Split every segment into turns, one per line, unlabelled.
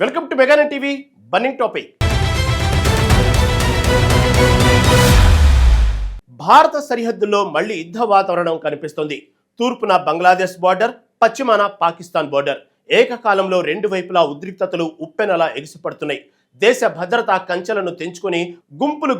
Welcome to మెగానన్ TV. Burning topic. భారత సరిహద్దుల్లో మళ్లీ యుద్ధ వాతావరణం కనిపిస్తోంది. తూర్పున బంగ్లాదేశ్ బోర్డర్, పశ్చిమాన పాకిస్తాన్ బోర్డర్. ఏకకాలంలో రెండు వైపులా ఉద్రిక్తతలు ఉప్పెనలా ఎగిసిపడుతున్నాయి. దేశ భద్రతా కంచెలను తెంచుకుని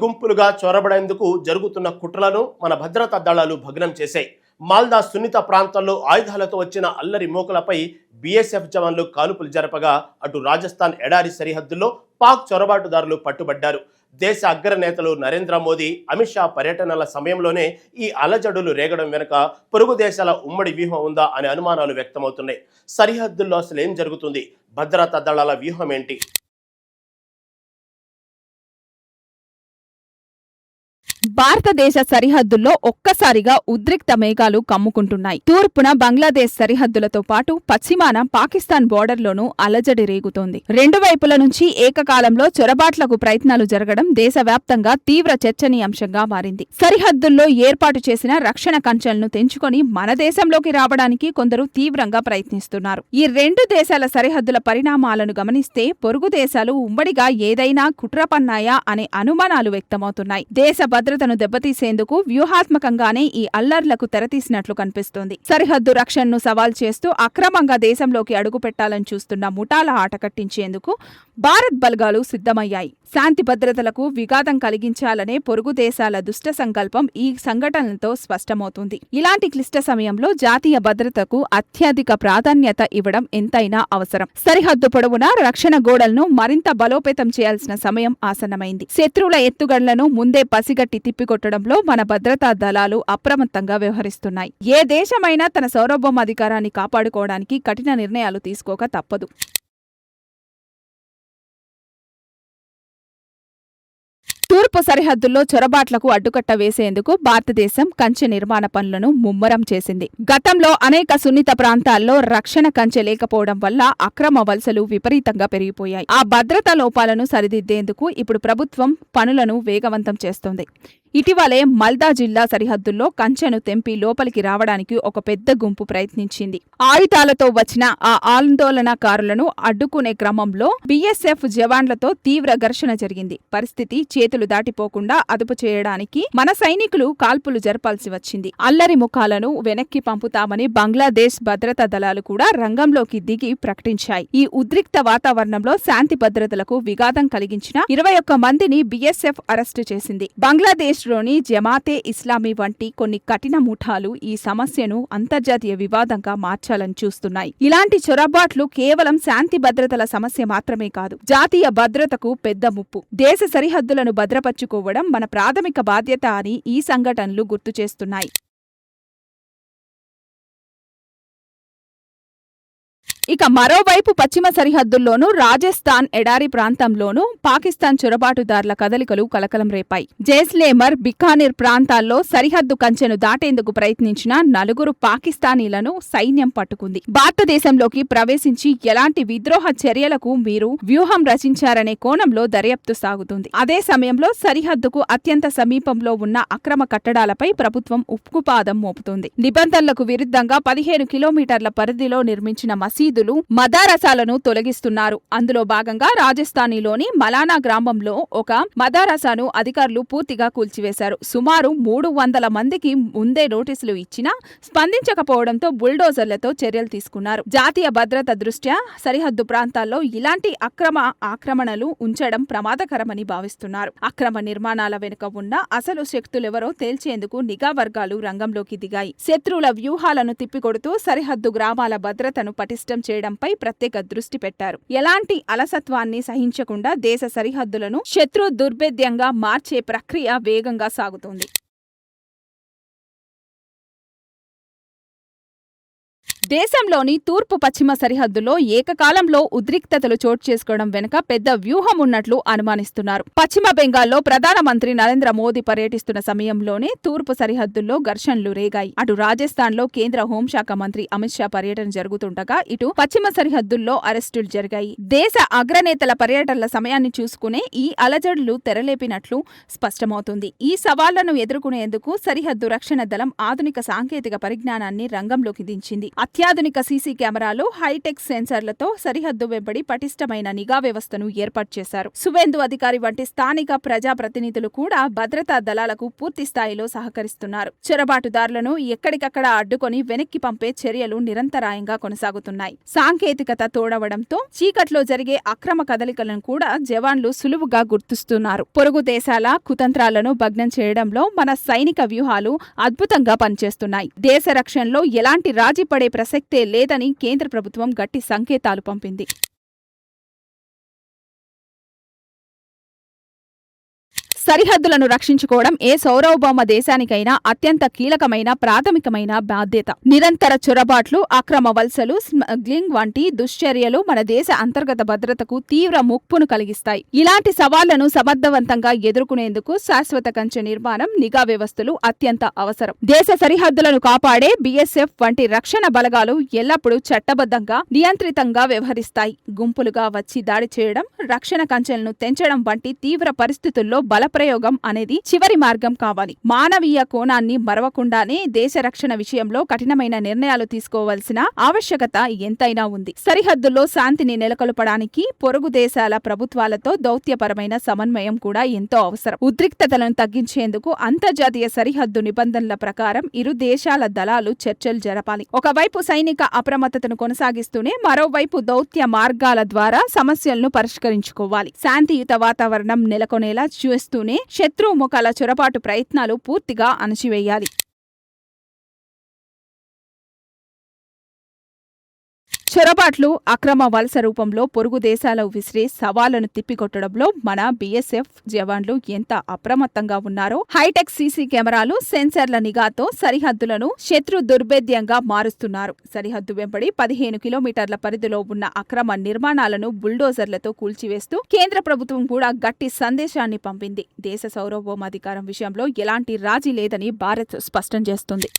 గుంపులుగా చొరబడేందుకు జరుగుతున్న కుట్రలను మన భద్రతా దళాలు భగ్నం చేశాయి. మాల్దా సున్నిత ప్రాంతాల్లో ఆయుధాలతో వచ్చిన అల్లరి మూకలపై బీఎస్ఎఫ్ జవాన్లు కాల్పులు జరపగా అటు రాజస్థాన్ ఎడారి సరిహద్దుల్లో పాక్ చొరబాటుదారులు పట్టుబడ్డారు. దేశ అగ్రనేతలు నరేంద్ర మోదీ, అమిత్ షా పర్యటనల సమయంలోనే ఈ అలజడులు రేగడం వెనుక పొరుగు దేశాల ఉమ్మడి వ్యూహం ఉందా అనే అనుమానాలు వ్యక్తమవుతున్నాయి. సరిహద్దుల్లో అసలు ఏం జరుగుతుంది? భద్రతా దళాల వ్యూహం ఏంటి?
భారతదేశ సరిహద్దుల్లో ఒక్కసారిగా ఉద్రిక్త మేఘాలు కమ్ముకుంటున్నాయి. తూర్పున బంగ్లాదేశ్ సరిహద్దులతో పాటు పశ్చిమాన పాకిస్తాన్ బోర్డర్లోనూ అలజడి రేగుతోంది. రెండు వైపుల నుంచి ఏకకాలంలో చొరబాట్లకు ప్రయత్నాలు జరగడం దేశవ్యాప్తంగా తీవ్ర చర్చనీయాంశంగా మారింది. సరిహద్దుల్లో ఏర్పాటు చేసిన రక్షణ కంచెలను తెంచుకొని మన దేశంలోకి రావడానికి కొందరు తీవ్రంగా ప్రయత్నిస్తున్నారు. ఈ రెండు దేశాల సరిహద్దుల పరిణామాలను గమనిస్తే పొరుగు దేశాలు ఉమ్మడిగా ఏదైనా కుట్ర పన్నాయా అనే అనుమానాలు వ్యక్తమవుతున్నాయి. దేశ భద్రతను దెబ్బతీసేందుకు వ్యూహాత్మకంగానే ఈ అల్లర్లకు తెరతీసినట్లు కనిపిస్తోంది. సరిహద్దు రక్షణను సవాల్ చేస్తూ అక్రమంగా దేశంలోకి అడుగుపెట్టాలని చూస్తున్న ముఠాల ఆట కట్టించేందుకు భారత్ బలగాలు సిద్ధమయ్యాయి. శాంతి భద్రతలకు విఘాతం కలిగించాలనే పొరుగు దేశాల దుష్ట సంకల్పం ఈ సంఘటనలతో స్పష్టమవుతుంది. ఇలాంటి క్లిష్ట సమయంలో జాతీయ భద్రతకు అత్యధిక ప్రాధాన్యత ఇవ్వడం ఎంతైనా అవసరం. సరిహద్దు పొడవునా రక్షణ గోడలను మరింత బలోపేతం చేయాల్సిన సమయం ఆసన్నమైంది. శత్రువుల ఎత్తుగడలను ముందే పసిగట్టి తిప్పికొట్టడంలో మన భద్రతా దళాలు అప్రమత్తంగా వ్యవహరిస్తున్నాయి. ఏ దేశమైనా తన సార్వభౌమాధికారాన్ని కాపాడుకోవడానికి కఠిన నిర్ణయాలు తీసుకోక తప్పదు. తూర్పు సరిహద్దుల్లో చొరబాట్లకు అడ్డుకట్ట వేసేందుకు భారతదేశం కంచె నిర్మాణ పనులను ముమ్మరం చేసింది. గతంలో అనేక సున్నిత ప్రాంతాల్లో రక్షణ కంచె లేకపోవడం వల్ల అక్రమ వలసలు విపరీతంగా పెరిగిపోయాయి. ఆ భద్రతా లోపాలను సరిదిద్దేందుకు ఇప్పుడు ప్రభుత్వం పనులను వేగవంతం చేస్తోంది. ఇటీవలే మల్దా జిల్లా సరిహద్దుల్లో కంచెను తెంపి లోపలికి రావడానికి ఒక పెద్ద గుంపు ప్రయత్నించింది. ఆయుధాలతో వచ్చిన ఆ ఆందోళనకారులను అడ్డుకునే క్రమంలో బీఎస్ఎఫ్ జవాన్లతో తీవ్ర ఘర్షణ జరిగింది. పరిస్థితి చేతులు దాటిపోకుండా అదుపు చేయడానికి మన సైనికులు కాల్పులు జరపాల్సి వచ్చింది. అల్లరి ముఖాలను వెనక్కి పంపుతామని బంగ్లాదేశ్ భద్రతా దళాలు కూడా రంగంలోకి దిగి ప్రకటించాయి. ఈ ఉద్రిక్త వాతావరణంలో శాంతి భద్రతలకు విఘాతం కలిగించిన 21 మందిని బీఎస్ఎఫ్ అరెస్టు చేసింది. బంగ్లాదేశ్ లోని జమాతే ఇస్లామీ వంటి కొన్ని కఠిన ముఠాలు ఈ సమస్యను అంతర్జాతీయ వివాదంగా మార్చాలని చూస్తున్నాయి. ఇలాంటి చొరబాట్లు కేవలం శాంతి భద్రతల సమస్య మాత్రమే కాదు, జాతీయ భద్రతకు పెద్ద ముప్పు. దేశ సరిహద్దులను భద్రపరచుకోవడం మన ప్రాథమిక బాధ్యత అని ఈ సంఘటనలు గుర్తు చేస్తున్నాయి. ఇక మరోవైపు పశ్చిమ సరిహద్దుల్లోనూ రాజస్థాన్ ఎడారి ప్రాంతంలోనూ పాకిస్తాన్ చొరబాటుదారుల కదలికలు కలకలం రేపాయి. జైస్లేమర్, బికానీర్ ప్రాంతాల్లో సరిహద్దు కంచెను దాటేందుకు ప్రయత్నించిన 4 పాకిస్తానీలను సైన్యం పట్టుకుంది. భారతదేశంలోకి ప్రవేశించి ఎలాంటి విద్రోహ చర్యలకు మీరు వ్యూహం రచించారనే కోణంలో దర్యాప్తు సాగుతుంది. అదే సమయంలో సరిహద్దుకు అత్యంత సమీపంలో ఉన్న అక్రమ కట్టడాలపై ప్రభుత్వం ఉక్కుపాదం మోపుతుంది. నిబంధనలకు విరుద్ధంగా 15 కిలోమీటర్ల పరిధిలో నిర్మించిన మసీదు మదారసాలను తొలగిస్తున్నారు. అందులో భాగంగా రాజస్థానీలోని మలానా గ్రామంలో ఒక మదారసాను అధికారులు పూర్తిగా కూల్చివేశారు. సుమారు 300 మందికి ముందే నోటీసులు ఇచ్చినా స్పందించకపోవడంతో బుల్డోజర్లతో చర్యలు తీసుకున్నారు. జాతీయ భద్రత దృష్ట్యా సరిహద్దు ప్రాంతాల్లో ఇలాంటి ఆక్రమణలు ఉంచడం ప్రమాదకరమని భావిస్తున్నారు. అక్రమ నిర్మాణాల వెనుక ఉన్న అసలు శక్తులెవరో తేల్చేందుకు నిఘా వర్గాలు రంగంలోకి దిగాయి. శత్రువుల వ్యూహాలను తిప్పికొడుతూ సరిహద్దు గ్రామాల భద్రతను పటిష్టం చేయడంపై ప్రత్యేక దృష్టి పెట్టారు. ఎలాంటి అలసత్వాన్ని సహించకుండా దేశ సరిహద్దులను శత్రు దుర్భేద్యంగా మార్చే ప్రక్రియ వేగంగా సాగుతోంది. దేశంలోని తూర్పు పశ్చిమ సరిహద్దులో ఏకకాలంలో ఉద్రిక్తతలు చోటు చేసుకోవడం వెనుక పెద్ద వ్యూహం ఉన్నట్లు అనుమానిస్తున్నారు. పశ్చిమ బెంగాల్లో ప్రధానమంత్రి నరేంద్ర మోదీ పర్యటిస్తున్న సమయంలోనే తూర్పు సరిహద్దుల్లో ఘర్షణలు రేగాయి. అటు రాజస్థాన్లో కేంద్ర హోంశాఖ మంత్రి అమిత్ షా పర్యటన జరుగుతుండగా ఇటు పశ్చిమ సరిహద్దుల్లో అరెస్టులు జరిగాయి. దేశ అగ్రనేతల పర్యటనల సమయాన్ని చూసుకునే ఈ అలజడులు తెరలేపినట్లు స్పష్టమవుతుంది. ఈ సవాళ్లను ఎదుర్కొనేందుకు సరిహద్దు రక్షణ దళం ఆధునిక సాంకేతిక పరిజ్ఞానాన్ని రంగంలోకి దించింది. అత్యాధునిక సీసీ కెమెరాలు, హైటెక్ సెన్సర్లతో సరిహద్దు వెంబడి పటిష్టమైన నిఘా వ్యవస్థను ఏర్పాటు చేశారు. సువేందు అధికారి వంటి స్థానిక ప్రజాప్రతినిధులు కూడా భద్రతా దళాలకు పూర్తి స్థాయిలో సహకరిస్తున్నారు. చొరబాటుదారులను ఎక్కడికక్కడ అడ్డుకొని వెనక్కి పంపే చర్యలు నిరంతరాయంగా కొనసాగుతున్నాయి. సాంకేతికత తోడవడంతో చీకట్లో జరిగే అక్రమ కదలికలను కూడా జవాన్లు సులువుగా గుర్తిస్తున్నారు. పొరుగు దేశాల కుతంత్రాలను భగ్నం చేయడంలో మన సైనిక వ్యూహాలు అద్భుతంగా పనిచేస్తున్నాయి. దేశ రక్షణలో ఎలాంటి రాజీ పడే ప్రసక్తే లేదని కేంద్ర ప్రభుత్వం గట్టి సంకేతాలు పంపింది. సరిహద్దులను రక్షించుకోవడం ఏ సార్వభౌమ దేశానికైనా అత్యంత కీలకమైన ప్రాథమికమైన బాధ్యత. నిరంతర చొరబాట్లు, అక్రమ వలసలు, స్మగ్లింగ్ వంటి దుశ్చర్యలు మన దేశ అంతర్గత భద్రతకు తీవ్ర ముప్పును కలిగిస్తాయి. ఇలాంటి సవాళ్లను సమర్థవంతంగా ఎదుర్కొనేందుకు శాశ్వత కంచె నిర్మాణం, నిఘా వ్యవస్థలు అత్యంత అవసరం. దేశ సరిహద్దులను కాపాడే BSF వంటి రక్షణ బలగాలు ఎల్లప్పుడూ చట్టబద్ధంగా, నియంత్రితంగా వ్యవహరిస్తాయి. గుంపులుగా వచ్చి దాడి చేయడం, రక్షణ కంచెలను తెంచడం వంటి తీవ్ర పరిస్థితుల్లో ప్రయోగం అనేది చివరి మార్గం కావాలి. మానవీయ కోణాన్ని మరవకుండానే దేశ రక్షణ విషయంలో కఠినమైన నిర్ణయాలు తీసుకోవాల్సిన ఆవశ్యకత ఎంతైనా ఉంది. సరిహద్దుల్లో శాంతిని నెలకొల్పడానికి పొరుగు దేశాల ప్రభుత్వాలతో దౌత్యపరమైన సమన్వయం కూడా ఎంతో అవసరం. ఉద్రిక్తతలను తగ్గించేందుకు అంతర్జాతీయ సరిహద్దు నిబంధనల ప్రకారం ఇరు దేశాల దళాలు చర్చలు జరపాలి. ఒకవైపు సైనిక అప్రమత్తతను కొనసాగిస్తూనే మరోవైపు దౌత్య మార్గాల ద్వారా సమస్యలను పరిష్కరించుకోవాలి. శాంతియుత వాతావరణం నెలకొనేలా చూస్తూనే శత్రుముఖాల చొరబాటు ప్రయత్నాలు పూర్తిగా అణచివేయాలి. చొరబాట్లు, అక్రమ వలస రూపంలో పొరుగు దేశాలు విసిరే సవాళ్లను తిప్పికొట్టడంలో మన BSF జవాన్లు ఎంత అప్రమత్తంగా ఉన్నారో హైటెక్ సీసీ కెమెరాలు, సెన్సర్ల నిఘాతో సరిహద్దులను శత్రు దుర్భేద్యంగా మారుస్తున్నారు. సరిహద్దు వెంబడి 15 కిలోమీటర్ల పరిధిలో ఉన్న అక్రమ నిర్మాణాలను బుల్డోజర్లతో కూల్చివేస్తూ కేంద్ర ప్రభుత్వం కూడా గట్టి సందేశాన్ని పంపింది. దేశ సార్వభౌమాధికారం విషయంలో ఎలాంటి రాజీ లేదని భారత్ స్పష్టం చేస్తుంది.